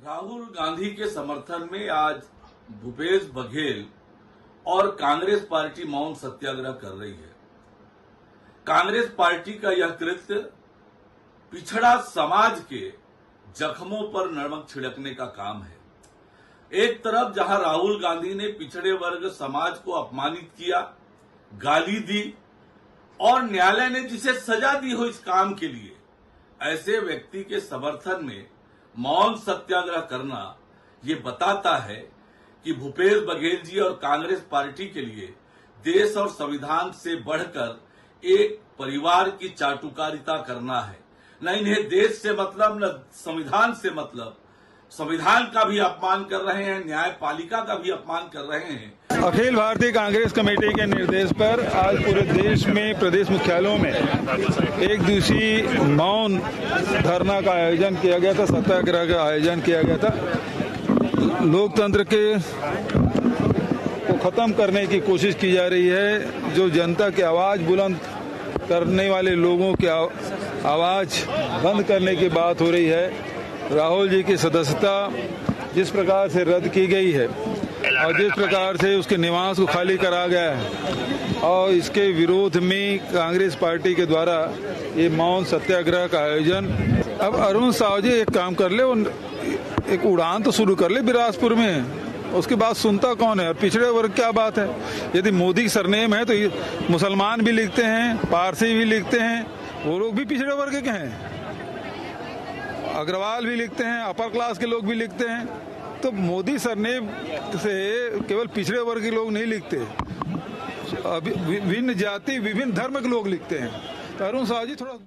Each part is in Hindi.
राहुल गांधी के समर्थन में आज भूपेश बघेल और कांग्रेस पार्टी मौन सत्याग्रह कर रही है। कांग्रेस पार्टी का यह कृत्य पिछड़ा समाज के जख्मों पर नमक छिड़कने का काम है। एक तरफ जहां राहुल गांधी ने पिछड़े वर्ग समाज को अपमानित किया, गाली दी और न्यायालय ने जिसे सजा दी हो इस काम के लिए, ऐसे व्यक्ति के समर्थन में मौन सत्याग्रह करना ये बताता है कि भूपेश बघेल जी और कांग्रेस पार्टी के लिए देश और संविधान से बढ़कर एक परिवार की चाटुकारिता करना है। न इन्हें देश से मतलब, न संविधान से मतलब। संविधान का भी अपमान कर रहे हैं, न्यायपालिका का भी अपमान कर रहे हैं। अखिल भारतीय कांग्रेस कमेटी के निर्देश पर आज पूरे देश में प्रदेश मुख्यालयों में एक दिवसीय मौन धरना का आयोजन किया गया था, सत्याग्रह का आयोजन किया गया था। लोकतंत्र के को खत्म करने की कोशिश की जा रही है। जो जनता की आवाज बुलंद करने वाले लोगों की आवाज बंद करने की बात हो रही है। राहुल जी की सदस्यता जिस प्रकार से रद्द की गई है और जिस प्रकार से उसके निवास को खाली करा गया है और इसके विरोध में कांग्रेस पार्टी के द्वारा ये मौन सत्याग्रह का आयोजन। अब अरुण साहू जी एक काम कर ले, एक उड़ान तो शुरू कर ले बिलासपुर में, उसके बाद सुनता कौन है। और पिछड़े वर्ग क्या बात है? यदि मोदी की सरनेम है तो मुसलमान भी लिखते हैं, पारसी भी लिखते हैं, वो लोग भी पिछड़े वर्ग के हैं। अग्रवाल भी लिखते हैं, अपर क्लास के लोग भी लिखते हैं। तो मोदी सरनेम से केवल पिछड़े वर्ग के लोग नहीं लिखते, विभिन्न जाति विभिन्न धर्म के लोग लिखते हैं। तो अरुण साहू जी थोड़ा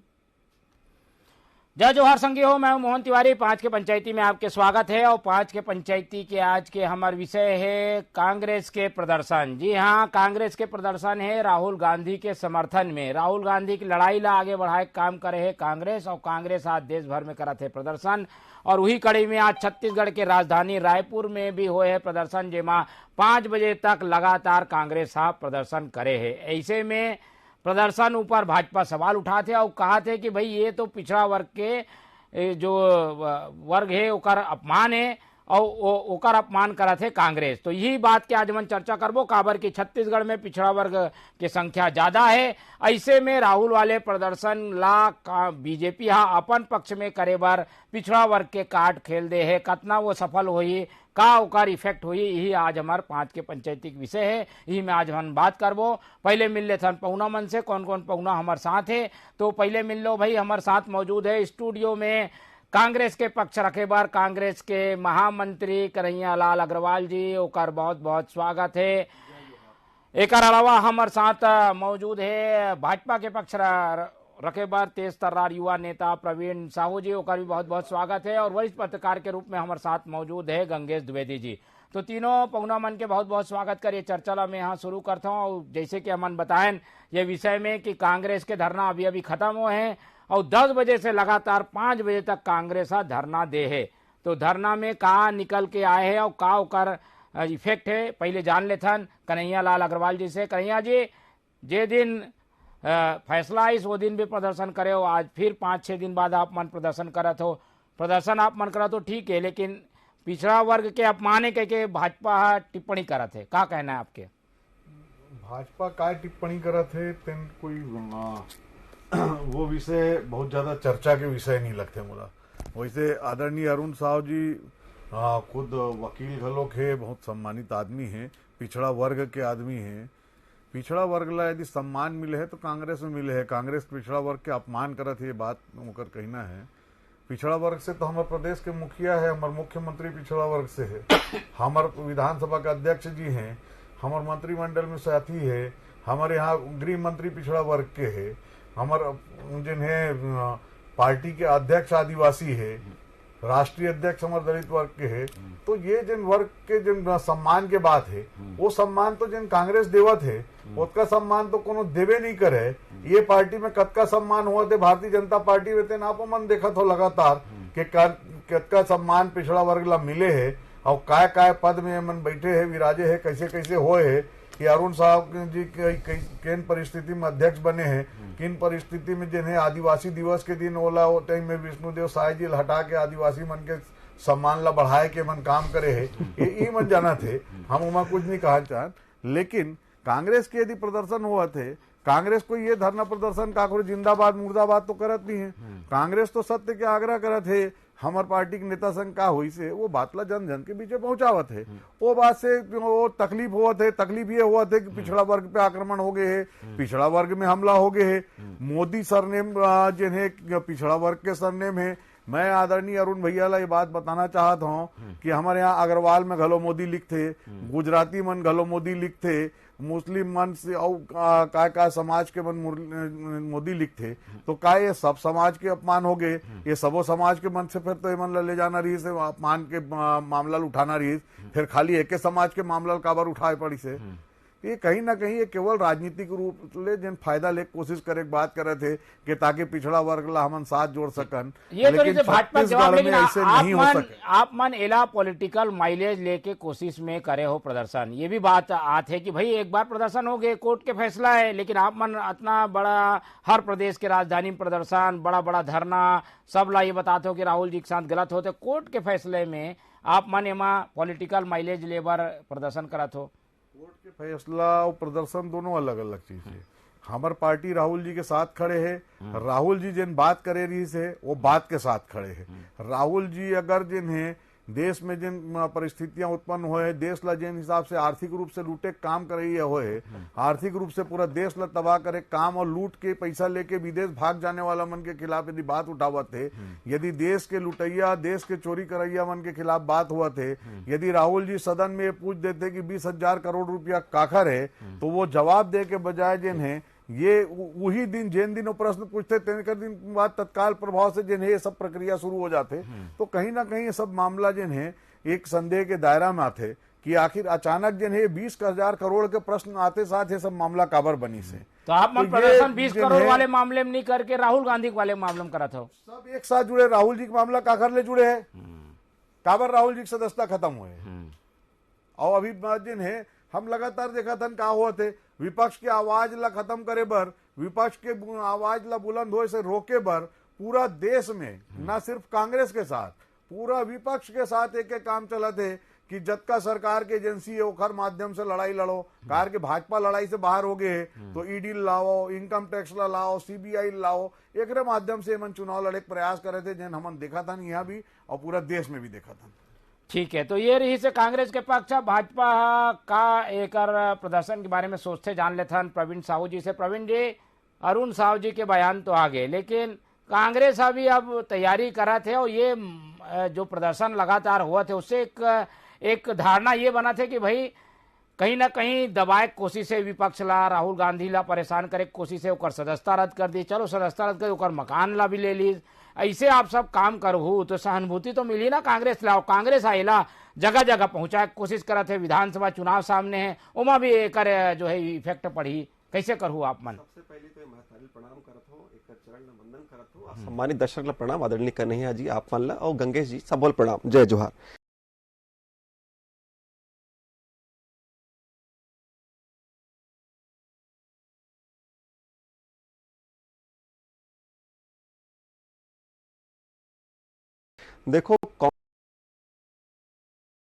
जय जोहार संगी हो। मैं मोहन तिवारी। 5 के पंचायती में आपके स्वागत है। और 5 के पंचायती के आज के हमारा विषय है कांग्रेस के प्रदर्शन। जी हाँ, कांग्रेस के प्रदर्शन है राहुल गांधी के समर्थन में। राहुल गांधी की लड़ाई ला आगे बढ़ाए काम करे है कांग्रेस, और कांग्रेस आज देश भर में करत है प्रदर्शन। और वही कड़ी में आज छत्तीसगढ़ के राजधानी रायपुर में भी हुए है प्रदर्शन, जेमा 5 बजे तक लगातार कांग्रेस साहब प्रदर्शन करे है। ऐसे में प्रदर्शन ऊपर भाजपा सवाल उठाते और कहा थे कि भाई ये तो पिछड़ा वर्ग के जो वर्ग है ओकर अपमान है और ओकर अपमान करा थे कांग्रेस। तो यही बात के आज हम चर्चा करबो, काबर की छत्तीसगढ़ में पिछड़ा वर्ग की संख्या ज्यादा है। ऐसे में राहुल वाले प्रदर्शन ला बीजेपी अपन पक्ष में करे बर पिछड़ा वर्ग के कार्ड खेल दे है। कतना वो सफल हुई, का ओकर इफेक्ट हुई, यही आज हमारे 5 के पंचायती विषय है। यही में आज हम बात करबो। पहले मिल ले थन पहुना मन से, कौन कौन पहुना हमारे साथ है। तो पहले मिल लो भाई, हमारे साथ मौजूद है स्टूडियो में कांग्रेस के पक्ष रखे बार कांग्रेस के महामंत्री कन्हैया लाल अग्रवाल जी, ओकर बहुत बहुत स्वागत है। एक अलावा हमारे साथ मौजूद है भाजपा के पक्ष रखे बार तेज तर्रार युवा नेता प्रवीण साहू जी, ओकर भी बहुत बहुत स्वागत है। और वरिष्ठ पत्रकार के रूप में हमारे साथ मौजूद है गंगेश द्विवेदी जी। तो तीनों पहुना मन के बहुत बहुत स्वागत करिए। चर्चा में यहाँ शुरू करता हूँ। जैसे कि हमन बताएं ये विषय में कि कांग्रेस के धरना अभी अभी खत्म हुए हैं और 10 बजे से लगातार 5 बजे तक कांग्रेस धरना दे है। तो धरना में कहा निकल के आए हैं और का ओकर इफेक्ट है, पहले जान लेथन कन्हैया लाल अग्रवाल जी से। कन्हैया जी, जे दिन फैसला इस वो दिन भी प्रदर्शन करे हो, आज फिर 5-6 दिन बाद आप मन प्रदर्शन करत हो। प्रदर्शन आप मन करत हो ठीक है, लेकिन पिछड़ा वर्ग के अपमाने के भाजपा टिप्पणी करत है, का कहना है आपके? भाजपा का टिप्पणी करत है तेन कोई वो विषय बहुत ज्यादा चर्चा के विषय नहीं लगते मोला। वैसे आदरणीय अरुण साहू जी खुद वकील घलोक है, बहुत सम्मानित आदमी है, पिछड़ा वर्ग के आदमी है। पिछड़ा वर्ग ला यदि सम्मान मिले है तो कांग्रेस में मिले है। कांग्रेस पिछड़ा वर्ग के अपमान करत है, ये बात उनका कहना है। पिछड़ा वर्ग से तो हमारे प्रदेश के मुखिया है, हमारे मुख्यमंत्री पिछड़ा वर्ग से है, हमारे विधानसभा के अध्यक्ष जी हैं, हमारे मंत्रिमंडल में साथी है, हमारे यहाँ गृह मंत्री पिछड़ा वर्ग के है, हमारे जिन्हें पार्टी के अध्यक्ष आदिवासी है, राष्ट्रीय अध्यक्ष हमारे दलित वर्ग के है। तो ये जिन वर्ग के जिन सम्मान के बात है, वो सम्मान तो जिन कांग्रेस देवत है उसका सम्मान तो कोनो देवे नहीं करे। ये पार्टी में कतका सम्मान हुआ थे भारतीय जनता पार्टी में, तेन आप मन देखत हो लगातार कि कतका सम्मान पिछड़ा वर्ग ला मिले है और काय पद में मन बैठे है, विराजे है, कैसे कैसे होए है। कि अरुण साहब जी किन परिस्थिति में अध्यक्ष बने हैं, किन परिस्थिति में जिन्हें आदिवासी दिवस के दिन ओला वो टाइम में विष्णुदेव साय जी हटा के आदिवासी मन के सम्मान ला बढ़ाए के मन काम करे है ये मन जाना थे। हम उमा कुछ नहीं कहा चाहत, लेकिन कांग्रेस के यदि प्रदर्शन हुआ थे, कांग्रेस को ये धरना प्रदर्शन काकोर जिंदाबाद मुर्दाबाद तो करत नहीं है। कांग्रेस तो सत्य के आग्रह करत है, हमार पार्टी के नेता संघ का हुई से वो बात ला जन जन के बीच पहुंचावत है। वो बात से वो तकलीफ हुआ थे, तकलीफ ये हुआ थे कि पिछड़ा वर्ग पे आक्रमण हो गए है, पिछड़ा वर्ग में हमला हो गए है। मोदी सरनेम जिन्हें पिछड़ा वर्ग के सरनेम है। मैं आदरणीय अरुण भैया ला ये बात बताना चाहता हूँ कि हमारे यहाँ अग्रवाल में घलो मोदी लिखते, गुजराती मन घलो मोदी लिखते, मुस्लिम मन से और का समाज के मन मोदी लिखते, तो का ये सब समाज के अपमान हो गए? ये सबो समाज के मन से फिर तो ये मन ले जाना रही से अपमान के मामला उठाना रही, फिर खाली एक समाज के मामला काबर उठाए पड़ी से। ये कहीं ना कहीं ये केवल राजनीतिक रूप ले जिन फायदा ले कोशिश करे बात करे थे कि ताकि पिछड़ा वर्ग ला हमन साथ जोड़ सकन। ये तो लेकिन भाजपा जवाब, लेकिन ऐसे नहीं हो सके। आप मन एला पॉलिटिकल माइलेज लेके कोशिश में करे हो प्रदर्शन, ये भी बात आते है कि भाई एक बार प्रदर्शन हो गए, कोर्ट के फैसला है, लेकिन आप मन इतना बड़ा हर प्रदेश के राजधानी में प्रदर्शन, बड़ा बड़ा धरना, सब ला ये बताते हो कि राहुल जी के साथ गलत होते, कोर्ट के फैसले में आप मन एमा पॉलिटिकल माइलेज लेबर प्रदर्शन करत हो। कोर्ट के फैसला और प्रदर्शन दोनों अलग अलग चीज है। हमार पार्टी राहुल जी के साथ खड़े है, राहुल जी जिन बात करे रही से वो बात के साथ खड़े है। राहुल जी अगर जिन्हें देश में जिन परिस्थितियां उत्पन्न हुए, देश ला जिन हिसाब से आर्थिक रूप से लूटे काम करे हुए, आर्थिक रूप से पूरा देश ला तबाह करे काम और लूट के पैसा लेके विदेश भाग जाने वाला मन के खिलाफ यदि बात उठावत थे, यदि देश के लुटैया, देश के चोरी करैया मन के खिलाफ बात हुआ थे, यदि राहुल जी सदन में पूछ देते कि 20,000 करोड़ रुपया काखर है, तो वो जवाब दे के बजाय जिन्हें ये वही दिन जिन दिन प्रश्न पूछते तेन दिन बाद तत्काल प्रभाव से जिन्हें ये सब प्रक्रिया शुरू हो जाते, तो कहीं ना कहीं ये सब मामला जिन्हें एक संदेह के दायरा में आते कि आखिर अचानक जिन्हें 20,000 करोड़ के प्रश्न आते साथ ये सब मामला काबर बनी से। तो आप मन प्रदर्शन 20 करोड़ वाले मामले में नहीं करके राहुल गांधी वाले मामले में करा था? सब एक साथ जुड़े, राहुल जी का मामला काकर ले जुड़े है, काबर राहुल जी की सदस्यता खत्म हुए और अभी जिन्हें हम लगातार देखा था का हुआ थे, विपक्ष की आवाज ला खत्म करे बर, विपक्ष के आवाज ला बुलंद होए से रोके बर पूरा देश में न सिर्फ कांग्रेस के साथ पूरा विपक्ष के साथ एक काम चला थे कि जतका सरकार के एजेंसी है ओखर माध्यम से लड़ाई लड़ो। कार के भाजपा लड़ाई से बाहर हो गए तो ईडी लाओ, इनकम टैक्स ला लाओ, सीबीआई लाओ, एक माध्यम से मन चुनाव लड़े प्रयास करे थे, जिन हमन देखा था यहाँ भी और पूरा देश में भी देखा था। ठीक है, तो ये रही से कांग्रेस के पक्ष। भाजपा का एक प्रदर्शन के बारे में सोचते जान लेते हैं प्रवीण साहू जी से। प्रवीण जी, अरुण साहू जी के बयान तो आ गए, लेकिन कांग्रेस अभी अब तैयारी करा थे और ये जो प्रदर्शन लगातार हुआ थे उससे एक धारणा ये बना थे कि भाई कहीं ना कहीं दबाए कोशिश है विपक्ष ला, राहुल गांधी ला परेशान करे कोशिश है, ओकर सदस्यता रद्द कर दी, चलो सदस्यता रद्द कर ओकर मकान ला भी ले ली, ऐसे आप सब काम करहू तो सहानुभूति तो मिली ना कांग्रेस ला। कांग्रेस आइला जगह जगह पहुंचाए कोशिश करत है, विधानसभा चुनाव सामने है, उमा भी एक जो है इफेक्ट पड़ी, कैसे करहू आप मन? सबसे पहले तो महतारी प्रणाम करत हो, एक चरण में वंदन करत हो, सम्मानित दर्शक ला प्रणाम, आदरणीय कन्हैया जी आप मन ला और गंगेश जी सबोल प्रणाम, जय जोहार। देखो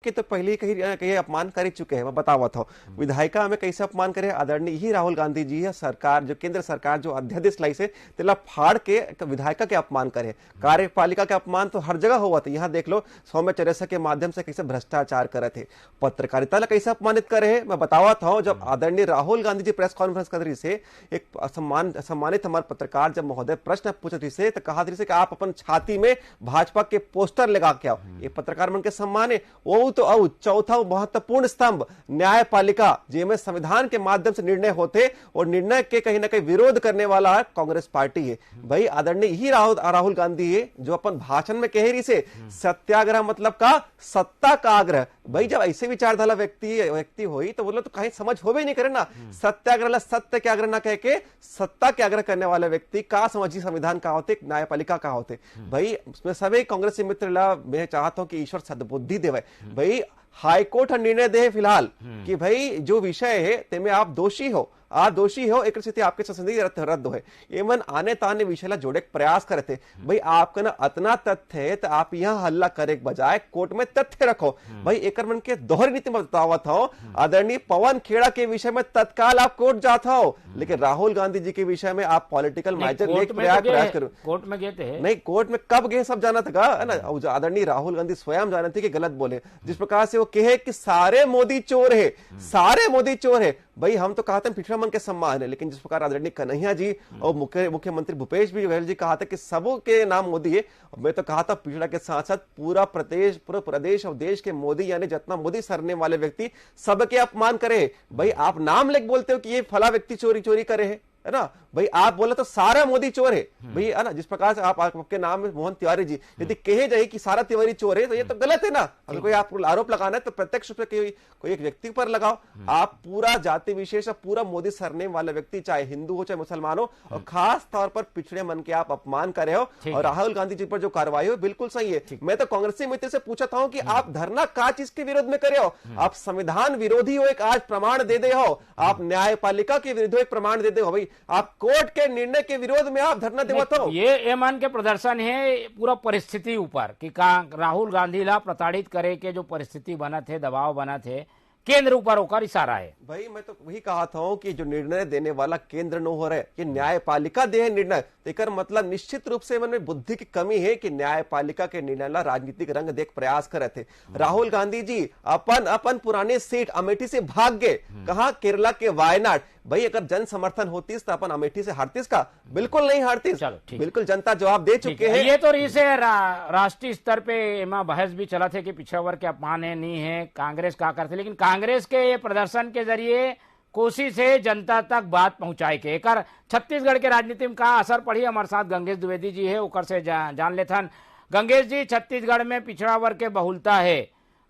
के तो पहले ही कहीं अपमान कर चुके हैं, मैं बतावा था विधायिका में कैसे अपमान करे। आदरणीय ही राहुल गांधी जी है, सरकार जो केंद्र सरकार जो अध्यादेश लाई से तेला फाड़ के विधायिका के अपमान करे, कार्यपालिका के अपमान तो हर जगह हुआ था। यहाँ देख लो सौम्य चरेसा के माध्यम से कैसे भ्रष्टाचार करे थे, पत्रकारिता ला कैसे अपमानित करे है। मैं बतावा था जब आदरणीय राहुल गांधी जी प्रेस कॉन्फ्रेंस कर रही से एक सम्मानित हमारे पत्रकार जब महोदय प्रश्न पूछ रही से तो कहा रही से कि आप अपन छाती में भाजपा के पोस्टर लगा के आओ, ये पत्रकार मन के सम्मान है। वो तो अब चौथा महत्वपूर्ण स्तंभ न्यायपालिका जिसमें संविधान के माध्यम से निर्णय होते और निर्णय के कहीं ना कहीं विरोध करने वाला कांग्रेस पार्टी है। भाई आदरणीय ही राहुल गांधी है जो अपन भाषण में कह रही से सत्याग्रह मतलब का सत्ता का आग्रह। भाई जब ऐसे विचारधारा व्यक्ति हुई तो बोलो तो कहीं समझ हो भी नहीं करे ना, सत्याग्रह सत्य के आग्रह ना कह के सत्ता के आग्रह करने वाले व्यक्ति का समझी संविधान का होते, न्यायपालिका का होते। भाई उसमें सभी कांग्रेस मित्र ला मैं चाहता हूं कि ईश्वर सद्बुद्धि देवे। भाई हाईकोर्ट निर्णय दे फिलहाल कि भाई जो विषय है तेमें आप दोषी हो, आ दोषी हो एक स्थिति आपके संसदीय रद्द हो एमन आने ताने विषय जोड़े प्रयास करे थे भाई आपका ना अतना तथ्य है तो आप यहाँ हल्ला करे के बजाय कोर्ट में तथ्य रखो भाई एक मन के दोहरी नीति में बतावत हो आदरणीय पवन खेड़ा के विषय में तत्काल आप कोर्ट जाता हो लेकिन राहुल गांधी जी के विषय में आप पॉलिटिकल मैटर प्रयास करो कोर्ट में गए थे नहीं कोर्ट में कब गए सब जाना था है ना आदरणीय राहुल गांधी स्वयं जाना थे कि गलत बोले जिस प्रकार से वो कहे कि सारे मोदी चोर है सारे मोदी चोर है भाई हम तो कहते हैं पिछड़ा मन के सम्मान है लेकिन जिस प्रकार आदरणीय कन्हैया जी और मुख्यमंत्री भूपेश बघेल जी कहा था कि सबों के नाम मोदी है मैं तो कहा था पिछड़ा के साथ साथ पूरा प्रदेश और देश के मोदी यानी जितना मोदी सरने वाले व्यक्ति सबके अपमान करे भाई आप नाम लेके बोलते हो कि ये फला व्यक्ति चोरी करे है ना भाई आप बोले तो सारा मोदी चोर है भाई है ना जिस प्रकार से आप आपके नाम में मोहन तिवारी जी यदि कहे जाए कि सारा तिवारी चोर है तो ये तो गलत है ना अगर कोई आप आरोप लगाना है तो प्रत्यक्ष रूप से कोई एक व्यक्ति पर लगाओ आप पूरा जाति विशेष पूरा मोदी सरनेम वाला व्यक्ति चाहे हिंदू हो चाहे मुसलमान हो और खास तौर पर पिछड़े मन के आप अपमान करे हो और राहुल गांधी जी पर जो कार्रवाई हो बिल्कुल सही है मैं तो कांग्रेसी मित्र से पूछा था कि आप धरना का चीज के विरोध में करे हो आप संविधान विरोधी हो एक आज प्रमाण दे दे हो आप न्यायपालिका के विरुद्ध एक प्रमाण दे दे हो भाई आप कोर्ट के निर्णय के विरोध में आप धरना देवत हो ये मान के प्रदर्शन है पूरा परिस्थिति ऊपर कि राहुल गांधी ला प्रताड़ित करे के जो परिस्थिति बना थे दबाव बना थे केंद्र ऊपर होकर इशारा है भाई मैं तो वही कहा था कि जो निर्णय देने वाला केंद्र न हो रहे ये न्यायपालिका दे निर्णय देकर मतलब निश्चित रूप से मन में बुद्धि की कमी है कि न्यायपालिका के निर्णय ला राजनीतिक रंग देख प्रयास करे थे राहुल गांधी जी अपन पुराने सीट अमेठी से भाग गए कहा केरला के वायनाड भाई अगर जन समर्थन होती तो अपन अमेठी से हारतीस का बिल्कुल नहीं हारतीस बिल्कुल जनता जवाब दे चुके हैं ये तो इसे राष्ट्रीय स्तर पे बहस भी चला थे कि पिछड़ा वर्ग के अपमान है नहीं है कांग्रेस का करते लेकिन कांग्रेस के ये प्रदर्शन के जरिए कोशिश है जनता तक बात पहुंचाए के एक छत्तीसगढ़ के राजनीति में का असर पड़ी हमारे साथ गंगेश द्विवेदी जी है ओकर से जान लेथन गंगेश जी छत्तीसगढ़ में पिछड़ा वर्ग के बहुलता है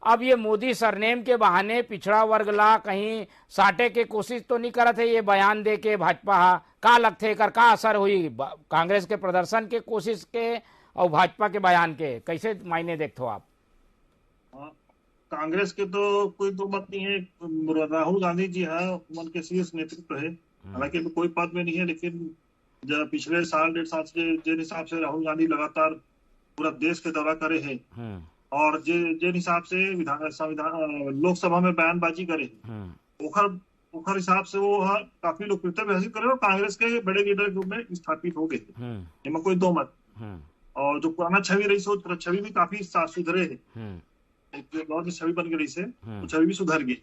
अब ये मोदी सरनेम के बहाने पिछड़ा वर्ग ला कहीं साटे के कोशिश तो नहीं करत है ये बयान दे के भाजपा का लगते कर का असर हुई कांग्रेस के प्रदर्शन के कोशिश के और भाजपा के बयान के कैसे मायने देखते हो आप कांग्रेस के तो कोई दो बात नहीं है राहुल गांधी जी है उनके शीर्ष नेतृत्व है हालांकि कोई पद में नहीं है लेकिन जब पिछले साल 1.5 साल से जिस हिसाब से राहुल गांधी लगातार पूरा देश के दौरा करे हैं और जिस हिसाब से संविधान लोकसभा में बयानबाजी करे ओखर हिसाब से वो काफी लोकप्रियता भी हासिल करे और कांग्रेस के बड़े लीडर के रूप में स्थापित हो गए इसमें कोई दो मत और जो पुराना छवि रही सो छवि भी काफी सुधरे है एक बहुत छवि बन गई से तो छवि भी सुधर गई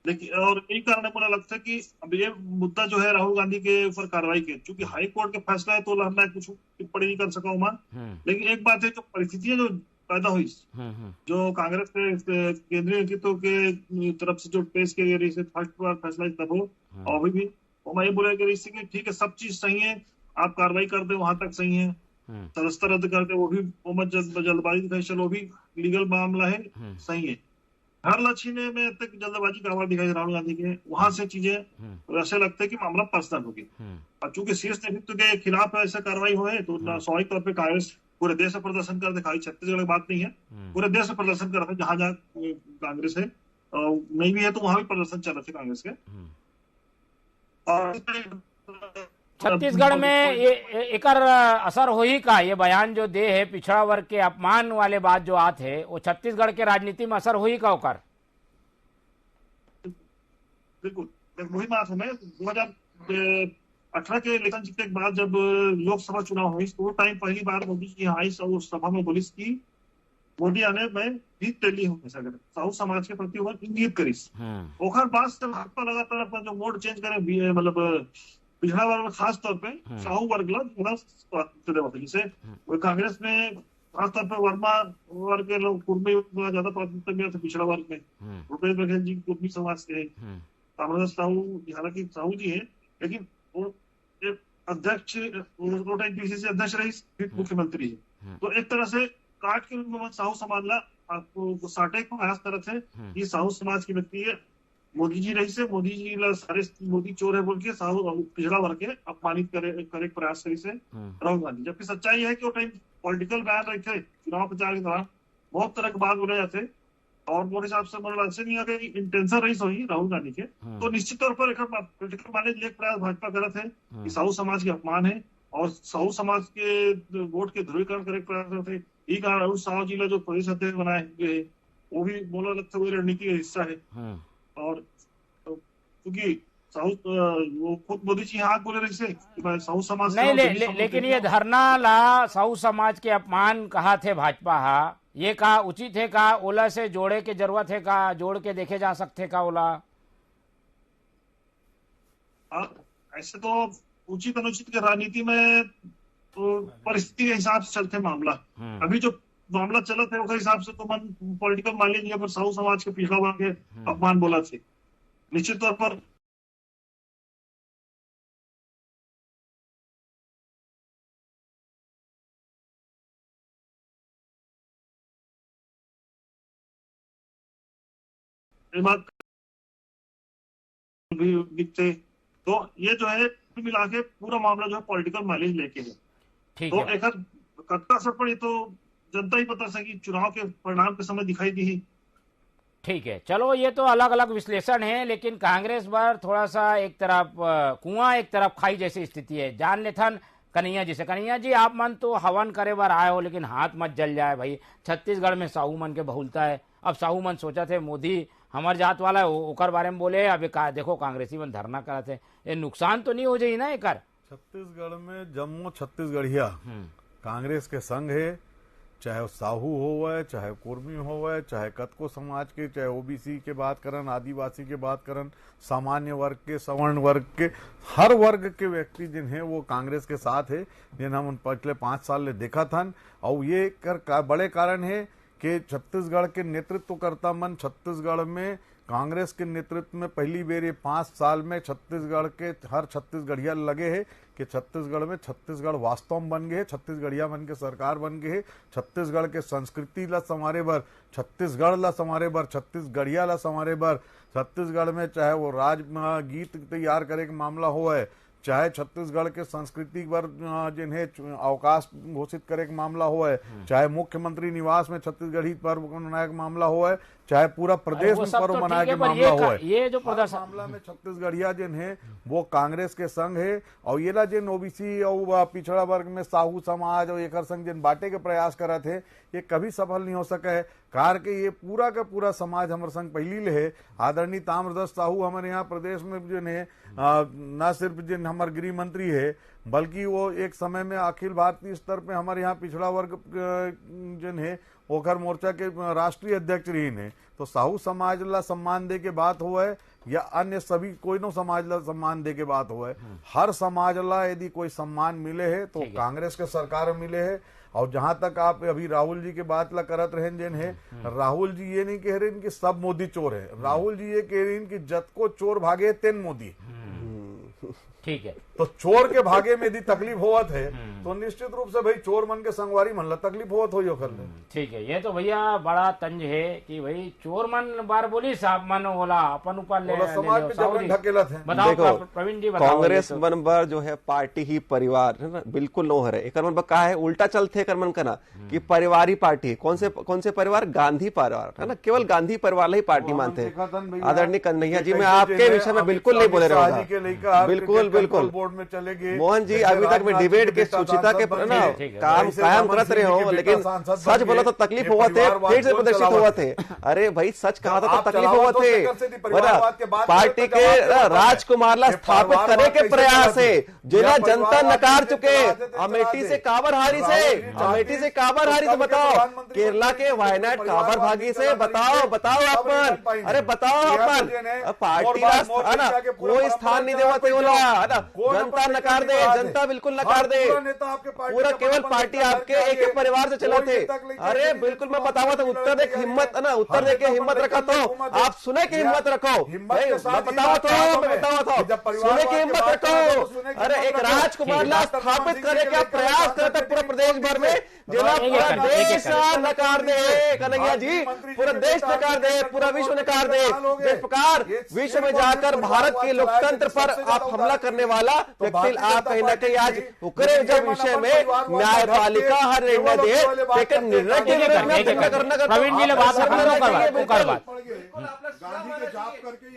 लेकिन और यही कारण है मुझे लगता है कि अब ये मुद्दा जो है राहुल गांधी के ऊपर कार्रवाई के चूंकि हाई कोर्ट के फैसला है तो मैं कुछ टिप्पणी नहीं कर सका हूँ लेकिन एक बात है जो परिस्थितियां जो पैदा हुई जो कांग्रेस के केंद्रीय नेतृत्व के तरफ से जो पेश किया गया से फर्स्ट बार फैसला तब हो और अभी भी मैं ये बोला गया कि ठीक है सब चीज सही है आप कार्रवाई कर दे वहां तक सही है सदस्यता रद्द करके वो भी जल्दबाजी दिखाई चलो भी लीगल मामला है सही है हर लक्षीने में तक जल्दबाजी का आवाज दिखाई राहुल गांधी के वहां से चीजें ऐसे लगता है कि मामला पर्सनल होगी और चूंकि शीर्ष नेतृत्व के खिलाफ ऐसा कार्रवाई हो है तो स्वाभाविक तौर पर कांग्रेस पूरे देश में प्रदर्शन कर दिखाई छत्तीसगढ़ की बात नहीं है पूरे देश में प्रदर्शन कर रहे थे जहां जहां कांग्रेस है नहीं भी है तो वहां भी प्रदर्शन चल रहे थे कांग्रेस के और छत्तीसगढ़ में ये एक असर हो ही का ये बयान जो दे है पिछड़ा वर्ग के अपमान वाले बात जो आते है वो छत्तीसगढ़ के राजनीति में असर हो ही का होकर बिल्कुल वही बात है 2018 के इलेक्शन जीतने के बाद जब लोकसभा चुनाव हुई तो वो टाइम पहली बार मोदी जी आई उस सभा में बोली की मोदी आने में जीत तेली हो साहू समाज के प्रति वो इंगित करी ओखर बाद से भाजपा लगातार अपना जो मोड चेंज करे मतलब पिछड़ा वर्ग में खास तौर पे साहू वर्ग जैसे कांग्रेस में खास तौर पे वर्मा वर्ग के लोग कुर्मी ज्यादा प्राथमिकता मिला था पिछड़ा वर्ग में भूपेश बघेल जी कुर्मी समाज के कामराज साहू हालांकि साहू जी है लेकिन वो अध्यक्ष पीसीसी अध्यक्ष रही मुख्यमंत्री है तो एक तरह से काट के साहू समाज ला आपको साटे को प्रयास कर रहे थे ये साहू समाज की व्यक्ति है मोदी जी रही से मोदी जी सारे मोदी चोर है बोल के साहू पिछड़ा वर्ग के अपमानित करे प्रयास करी से राहुल गांधी जबकि सच्चाई है कि वो टाइम पॉलिटिकल बयान रहे थे चुनाव प्रचार के दौरान बहुत तरह की बात बोले जाते और मोर हिसाब से मतलब ऐसे नहीं है कि इंटेंशन रही सोई राहुल गांधी के, तो निश्चित तौर पर एक पोलिटिकल माने लेक प्रयास भाजपा करत है कि साहू समाज के अपमान है और साहू समाज के वोट के ध्रुवीकरण करे प्रयास करते हैं। ई कारण राहुल साहू जी जो प्रदेश अध्यक्ष बनाए हुए है वो भी बोला लगता है रणनीति का हिस्सा है। और क्योंकि साहू वो खुद मोदी जी हाथ बोले रही से साहू समाज नहीं लेकिन ये धरना ला साहू समाज के अपमान कहा थे भाजपा हा, ये कहा उचित है का ओला से जोड़े के जरूरत है का, जोड़ के देखे जा सकते का ओला? ऐसे तो उचित अनुचित के राजनीति में तो परिस्थिति के हिसाब से चलते मामला। अभी जो मामला चलत है उसके हिसाब से तो मन पॉलिटिकल मालिक यहाँ पर साहू समाज के पिछड़ा वर्ग के अपमान बोला थे। निश्चित तौर पर भी दिखते, तो ये जो है मिला के पूरा मामला जो है पॉलिटिकल माइलेज लेके है। ठीक तो है, एक कट्टा असर पड़ी तो जनता ही पता सकी चुनाव के परिणाम के समय दिखाई दी। ठीक है, चलो ये तो अलग अलग विश्लेषण है, लेकिन कांग्रेस पर थोड़ा सा एक तरफ कुआं एक तरफ खाई जैसी स्थिति है। जान लेथन कन्हैया जी से, कन्हैया जी आप मन तो हवन करे बार आए हो लेकिन हाथ मत जल जाए भाई। छत्तीसगढ़ में साहू मन के बहुलता है, अब साहू मन सोचा थे मोदी हमार जात वाला है ओकर बारे में बोले, अब देखो कांग्रेसी मन धरना करा थे, ये नुकसान तो नहीं हो जाए ना एकर? छत्तीसगढ़ में जम्मू छत्तीसगढ़िया कांग्रेस के संग है, चाहे साहू होवे, चाहे कुर्मी होवे, चाहे कतको समाज के, चाहे ओबीसी के बात करन, आदिवासी के बात करन, सामान्य वर्ग के, सवर्ण वर्ग के, हर वर्ग के व्यक्ति जिन है वो कांग्रेस के साथ है, जिन हम पिछले 5 साल ले देखा था। और ये बड़े कारण है कि छत्तीसगढ़ के नेतृत्वकर्ता मन छत्तीसगढ़ में कांग्रेस के नेतृत्व में पहली बार ये 5 साल में छत्तीसगढ़ के हर छत्तीसगढ़िया लगे है कि छत्तीसगढ़ में छत्तीसगढ़ वास्तव में बन गए, छत्तीसगढ़िया बन के सरकार बन गए है। छत्तीसगढ़ के संस्कृति ला संवारे बर, छत्तीसगढ़ ला संवारे बर, छत्तीसगढ़िया ला संवारे बर, छत्तीसगढ़ में चाहे वो राज गीत तैयार करे के मामला हो है, चाहे छत्तीसगढ़ के संस्कृति पर जिन्हें अवकाश घोषित करे के मामला हो है, चाहे मुख्यमंत्री निवास में छत्तीसगढ़ी पर्व मनाए के मामला हो है, चाहे पूरा प्रदेश में पर्व मनाए के मामला हो है, ये जो प्रदर्शन मामला में छत्तीसगढ़िया जिन है वो कांग्रेस के संग है। और ये ला जिन ओबीसी और पिछड़ा वर्ग में साहू समाज और एक संग जिन बांटे के प्रयास करा थे ये कभी सफल नहीं हो सका है। कार के ये पूरा का पूरा समाज हमारे संग पहली ले है। आदरणीय ताम्रध्वज साहू हमारे यहाँ प्रदेश में जिन है न सिर्फ जिन हमारे गृह मंत्री है बल्कि वो एक समय में अखिल भारतीय स्तर पे हमारे यहाँ पिछड़ा वर्ग जिन है ओखर मोर्चा के राष्ट्रीय अध्यक्ष रही ने। तो साहू समाज ला सम्मान दे के बात हुआ है या अन्य सभी कोई नो समाज ला सम्मान दे के बात हुआ है, हर समाज ला यदि कोई सम्मान मिले है तो कांग्रेस के सरकार मिले है। और जहां तक आप अभी राहुल जी के बात ला करत रहे जिन है, राहुल जी ये नहीं कह रहे कि सब मोदी चोर है, राहुल जी ये कह रहे कि जत को चोर भागे तेन मोदी। ठीक है, तो चोर के भागे में यदि तकलीफ होवत है तो निश्चित रूप से भाई चोर मन के संगवारी मन ला तकलीफ होवत हो कर ले। ठीक है, ये तो भैया बड़ा तंज है कि भाई चोर मन बार बोली साहब मन बोला अपन ऊपर ले समाज पे जबरन ढकेलत है। बताओ प्रवीण जी, बताओ कांग्रेस मन बर जो है पार्टी ही परिवार है ना, बिल्कुल नो है। एक मन कहा है उल्टा चलते कर मन कना कि परिवारी पार्टी कौन से परिवार, गांधी परिवार है ना, केवल गांधी परिवार ही पार्टी मानते हैं। आदरणीय कन्हैया जी मैं आपके विषय में बिल्कुल नहीं बोले रहा, बिल्कुल बिल्कुल बोर्ड में चले गए मोहन जी अभी तक में डिबेट के सुचिता के ना काम कायम करते रहे हो, लेकिन सच बोला तो तकलीफ हुआ थे, फिर से प्रदर्शित हुआ थे। अरे भाई सच कहा था तो तकलीफ हुआ थे। पार्टी के राजकुमार ला स्थापित करे के प्रयास है जिला जनता नकार चुके। अमेठी से काबर हारी से, अमेठी से काबर हारी से बताओ, केरला के वायनाड काबर भागी से बताओ, बताओ अपन, अरे बताओ अपन पार्टी ना कोई स्थान नहीं देवा थे बोला, जनता नकार दे, जनता बिल्कुल नकार दे, पूरा केवल पार्टी आपके एक परिवार से चला थे। अरे बिल्कुल मैं बतावा था, उत्तर दे हिम्मत ना, उत्तर दे के हिम्मत रखा तो आप सुने की हिम्मत रखो, मैं बतावा था सुने की हिम्मत रखो। अरे एक राजकुमार ला स्थापित करने का प्रयास करते पूरे प्रदेश भर में, जिला पूरा देश नकार दे, कन्हैया जी पूरा देश नकार दे, पूरा विश्व नकार दे। जिस प्रकार विश्व में जाकर भारत के लोकतंत्र पर आप हमला करने वाला व्यक्ति आप कहीं ना कहीं आज उकरे जब विषय में न्यायपालिका हर निर्णय दे, लेकिन निर्णय के विरोध प्रवीण जी ने बात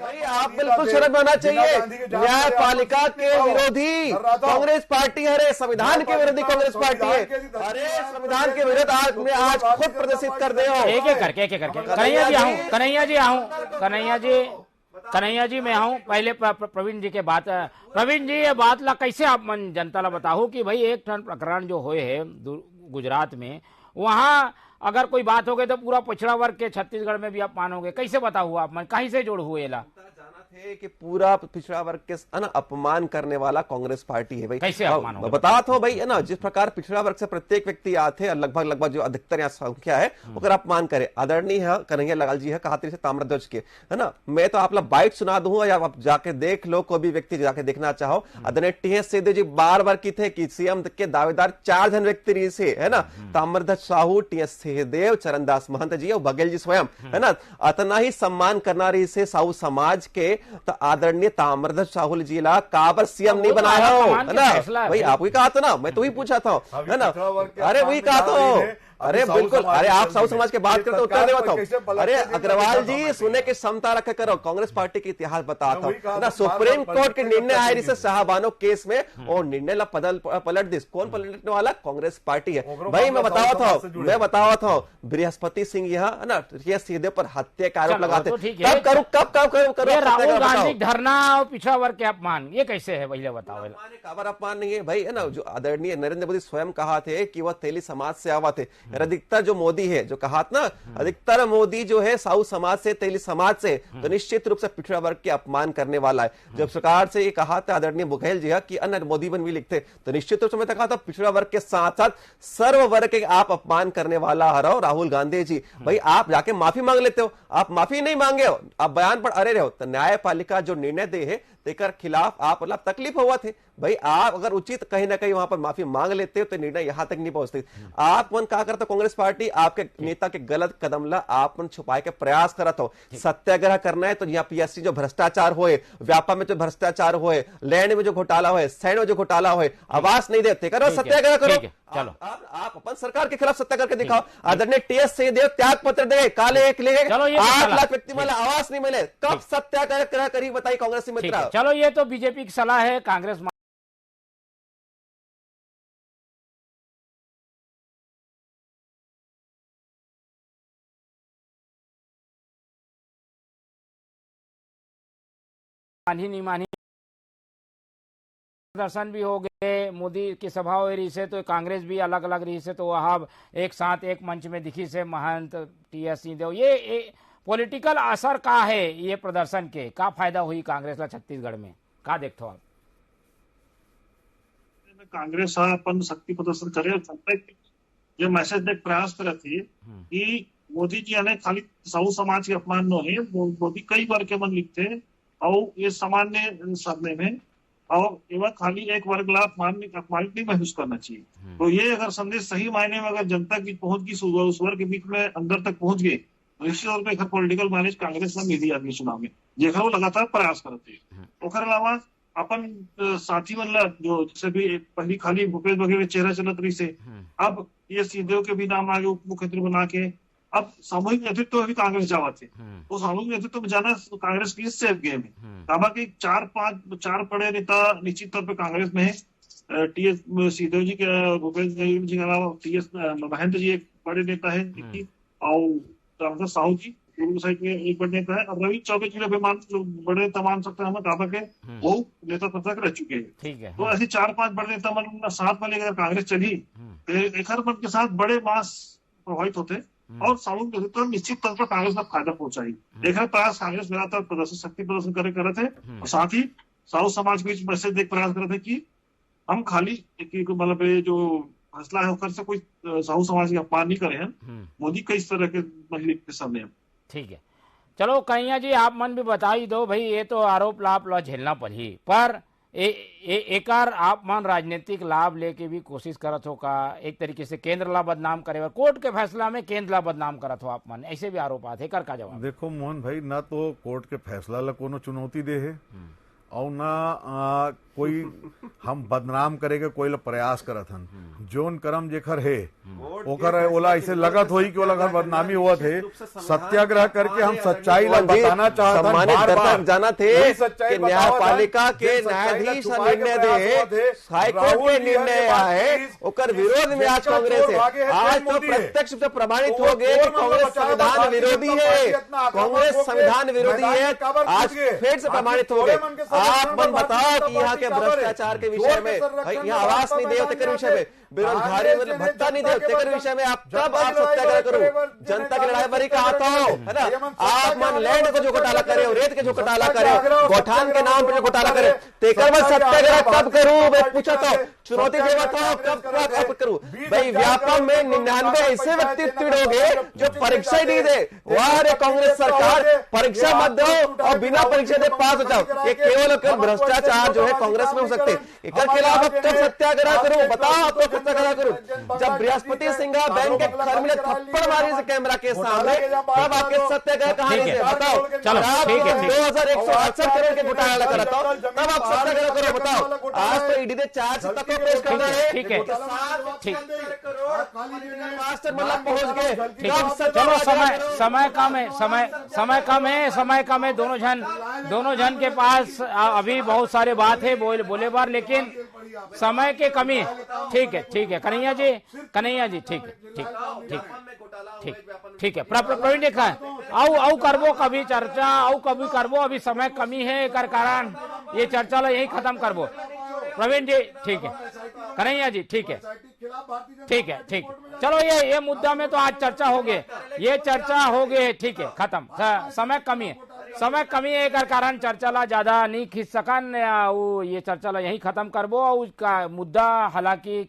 भाई आप बिल्कुल शर्म आना चाहिए। न्यायपालिका के विरोधी कांग्रेस पार्टी, अरे संविधान के विरोधी कांग्रेस पार्टी है, अरे संविधान के विरोध आज खुद प्रदर्शित कर दे हो। एक एक करके कन्हैया जी मैं आऊं पहले प्रवीण जी के बात। प्रवीण जी ये बात ला कैसे आप मन जनता ला बताओ कि भाई एक ठन प्रकरण जो हुए है गुजरात में, वहां अगर कोई बात हो गई तो पूरा पिछड़ा वर्ग के छत्तीसगढ़ में भी आप मानोगे, कैसे बताओ आप मन कहीं से जोड़ हुए ला थे कि पूरा पिछड़ा वर्ग के अपमान करने वाला कांग्रेस पार्टी है भाई। कैसे अपमान होगा? बता तो भाई है ना, जिस प्रकार पिछड़ा वर्ग से प्रत्येक व्यक्ति आते हैं, लगभग जो अधिकतर यहाँ संख्या है अगर अपमान करे, आदरणीय है कन्हैया लाल जी है कहा से ताम्रध्वज के, है ना। मैं तो आप लोग बाइट सुना दूंगा या आप जाके देख लो, कोई भी व्यक्ति जाके देखना चाहो। आदरणीय टी.एस. सिंहदेव जी बार की थे कि सीएम के दावेदार 4 जन व्यक्ति रही से, है ना, ताम्रध्वज साहू, टी.एस. सिंहदेव, चरणदास महंत जी और बघेल जी स्वयं, है ना। अतना ही सम्मान करना रही से साहू समाज के, तो आदरणीय ताम्रध्वज साहू जी ला काबर सीएम नहीं बनाया हो, है ना। भाई आप ही कहा था ना, मैं तो ही पूछा था, है ना। अरे वही कहा तो, अरे बिल्कुल, अरे आप साहू समाज के बात करते उत्तर देवा था। अरे अग्रवाल जी सुने की क्षमता रखे करो, कांग्रेस पार्टी के इतिहास बताता हूँ ना। सुप्रीम कोर्ट के निर्णय आए जिसे शाहबानो केस में, और निर्णय ला पलट दिस, कौन पलटने वाला? कांग्रेस पार्टी है भाई। मैं बतावा था बृहस्पति सिंह यहाँ, है ना, सीधे पर हत्या का आरोप लगाते, कब करूँ राहुल गांधी धरना और पिछड़ा वर्ग के अपमान, ये कैसे है भैया बताओ? काबर अपमान नहीं है भाई, है ना। जो आदरणीय नरेंद्र मोदी स्वयं कहा थे कि वह तेली समाज से आवा थे। अधिकतर जो मोदी है जो कहा ना, अधिकतर मोदी जो है साहू समाज से, तेली समाज से, तो निश्चित रूप से पिछड़ा वर्ग के अपमान करने वाला है। जब सरकार से ये कहा था आदरणीय बघेल जी कि अन्य मोदी बन भी लिखते, तो निश्चित रूप से मैं कहा था पिछड़ा वर्ग के साथ साथ सर्व वर्ग के आप अपमान करने वाला हरो राहुल गांधी जी। भाई आप जाके माफी मांग लेते हो, आप माफी नहीं मांगे हो, आप बयान पर अरे रहो। तो न्यायपालिका जो निर्णय दे है देकर खिलाफ आप मतलब तकलीफ हुआ थे भाई, आप अगर उचित कहीं ना कहीं वहां पर माफी मांग लेते हो तो निर्णय यहां तक नहीं पहुंचते। आप मन क्या करते कांग्रेस पार्टी, आपके नेता के गलत कदम ला आप मन छुपाए के प्रयास करत हो। सत्याग्रह करना है तो यहाँ पीएससी जो भ्रष्टाचार होए, व्यापार में जो भ्रष्टाचार होए, लैंड में जो घोटाला होए, सैन्य में जो घोटाला होए, आवाज नहीं देते, करो सत्याग्रह करो। चलो आप अपन सरकार के खिलाफ सत्याग्रह करके दिखाओ। आदरणीय टी.एस. सिंहदेव त्याग पत्र दे, काले एक ले 8 लाख व्यक्ति मिले, आवाज नहीं मिले, कब सत्याग्रह करी बताई कांग्रेस मित्र? चलो ये तो बीजेपी की सलाह है, कांग्रेस मानी नहीं मानी, प्रदर्शन भी हो गए, मोदी की सभा हो रही से तो कांग्रेस भी अलग अलग रही से, तो वहां एक साथ एक मंच में दिखी से महंत टी.एस. सिंहदेव। ये पॉलिटिकल असर का है ये प्रदर्शन के, का फायदा हुई कांग्रेस ला छत्तीसगढ़ में, का देखते हो आप? कांग्रेस हा अपन शक्ती प्रदर्शन करे, जो मैसेज देख प्रयास करे थे कि मोदी जी ने खाली साहू समाज के अपमान न है, मोदी कई वर्ग के मन लिखते और ये सामान्य शब्द में, और एवं खाली एक वर्ग ला अपमानित नहीं महसूस करना चाहिए। तो ये अगर संदेश सही मायने में अगर जनता की पहुंच गई, उस वर्ग के बीच में अंदर तक पहुंच गए, तो निश्चित तौर पर पॉलिटिकल माइलेज कांग्रेस में मिली आदमी चुनाव में, जेकर वो लगातार प्रयास करते। ओकर अलावा अपन साथी मन जो जैसे भी पहली खाली भूपेश बघेल के चेहरा चलत रही से, अब ये सिंहदेव के भी नाम आगे उप मुख्यमंत्री बना के, अब सामूहिक नेतृत्व में भी कांग्रेस जावा थे। तो सामूहिक नेतृत्व में जाना कांग्रेस की सेफ गेम है। काबा की 4 बड़े नेता निश्चित तौर पर कांग्रेस में है। टी.एस. सिंहदेव जी के, भूपेश बघेल जी के अलावा टी.एस. महंत जी एक बड़े नेता है, और साहू जी पूर्व साइड में एक बड़े नेता है, और रवि चौबे जी बड़े नेता मान सकते हैं हम काबा के, वो नेता तक रह चुके हैं। तो ऐसे 4-5 बड़े नेता मन साथ में लेकर कांग्रेस चली, एक हर मन के साथ बड़े मास प्रभावित होते, और सामूहिक नेतृत्व निश्चित तौर पर कांग्रेस का फायदा पहुंचाई। देखा प्रयास कांग्रेस लगातार प्रदर्शन, शक्ति प्रदर्शन करे थे, और साथ ही साहू समाज के बीच मैसेज देख प्रयास करे थे कि हम खाली मतलब ये जो फैसला है उकर से कोई साहू समाज के अपमान नहीं करे हैं, मोदी कई तरह के महिला के सामने। ठीक है, चलो कन्हैया जी आप मन भी बता ही दो भाई, ये तो आरोप लाभ ला झेलना पड़ी, पर एक आप मन राजनीतिक लाभ लेके भी कोशिश करत हो का, एक तरीके से केंद्र ला बदनाम करे, कोर्ट के फैसला में केंद्र ला बदनाम करत हो आप मन, ऐसे भी आरोप आते, कर का जवाब? देखो मोहन भाई, ना तो कोर्ट के फैसला ला कोनो चुनौती दे है, और ना कोई हम बदनाम करेगा कोई ला प्रयास करत हन। जोन कर्म जेखर है ओकर ओला ऐसे लगत होई कि ओला घर बदनामी हुआ थे। सत्याग्रह करके हम सच्चाई ला बताना चाहत हन। सम्मानित बार दर्शक बार जाना थे कि न्यायपालिका के न्यायाधीश निर्णय दे, हाईकोर्ट के निर्णय आए, ओकर विरोध में आज कांग्रेस है। आज तो प्रत्यक्ष रूप से प्रमाणित हो गए कि कांग्रेस संविधान विरोधी है, कांग्रेस संविधान विरोधी है। आज फिर से प्रमाणित हो गए। आप मन बताओ कि यहाँ के भ्रष्टाचार के विषय में, यहाँ आवास नहीं दे के विषय में, बेरोजगारी मतलब भत्ता नहीं दे के विषय में आप कब आप सत्याग्रह करो? जनता की लड़ाई बड़ी कहा था है ना? आप मन लैंड को जो घोटाला करे, रेत के जो घोटाला करे, गौठान के नाम पर जो घोटाला करे, तेकर में सत्याग्रह कब करूं? मैं पूछा था, चुनौती देवा था, कब करूं भाई? व्यापम में 99 ऐसे व्यक्ति पिड़ोगे जो परीक्षा ही नहीं दे। वाह रे कांग्रेस सरकार, परीक्षा मत दो और बिना परीक्षा दे पास हो जाओ। ये केवल भ्रष्टाचार जो है कांग्रेस में हो सकते। इसके खिलाफ कब सत्याग्रह करूं? बताओ तो सत्याग्रह करूं। जब बृहस्पति सिंह बैंक के घर में थप्पड़ मारी से कैमरा के सामने, तब आपके सत्याग्रह कहानी से बताओ। चलो ठीक है, 2168 करोड़ के घोटाला करा था, तब आप सत्याग्रह करो। बताओ आज तो ईडी ने चार्ज तक पेश कर रहा है। ठीक है, ठीक, मास्टर मतलब पहुंच गए। चलो समय कम है, समय कम है। दोनों जन के पास अभी बहुत सारे बात है बोले बार, लेकिन समय के कमी। ठीक है कन्हैया जी, ठीक है। प्रवीण जी औ करबो कभी चर्चा, कभी करबो, अभी समय कमी है, एकर कारण ये चर्चा ला यही खत्म करबो। प्रवीण जी ठीक है, कन्हैया जी ठीक है। चलो ये मुद्दा में तो आज चर्चा हो गई, ये चर्चा हो गई, ठीक है, खत्म। समय कमी है, एकर कारण चर्चा ला ज्यादा नहीं खींच सकन, ये चर्चा ला यही खत्म करबो। उसका मुद्दा हालांकि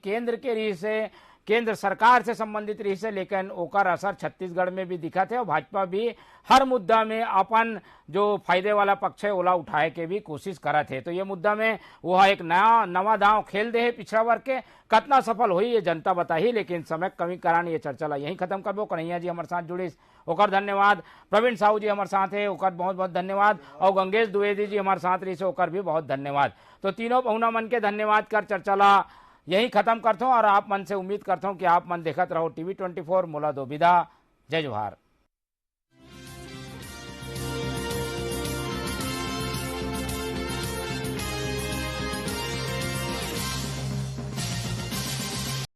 केंद्र सरकार से संबंधित रही से, लेकिन ओकर असर छत्तीसगढ़ में भी दिखा थे और भाजपा भी हर मुद्दा में अपन जो फायदे वाला पक्ष है ओला उठाए के भी कोशिश करा थे। तो ये मुद्दा में वह एक नवा दांव खेल दे है पिछड़ा वर्ग के, कितना सफल हुई ये जनता बताही, लेकिन समय कमी कारण ये चर्चा ला यही खत्म करबो। कन्हैया जी हमारे साथ जुड़े ओकर धन्यवाद, प्रवीण साहू जी हमारे साथ है ओकर बहुत बहुत धन्यवाद, और गंगेश द्विवेदी जी हमारे साथ रही से ओकर भी बहुत धन्यवाद। तो तीनों पहुना मन के धन्यवाद कर चर्चा ला यही खत्म करता हूं, और आप मन से उम्मीद करता हूं कि आप मन देखत रहो TV24। मोला दो विदा, जय जोहार।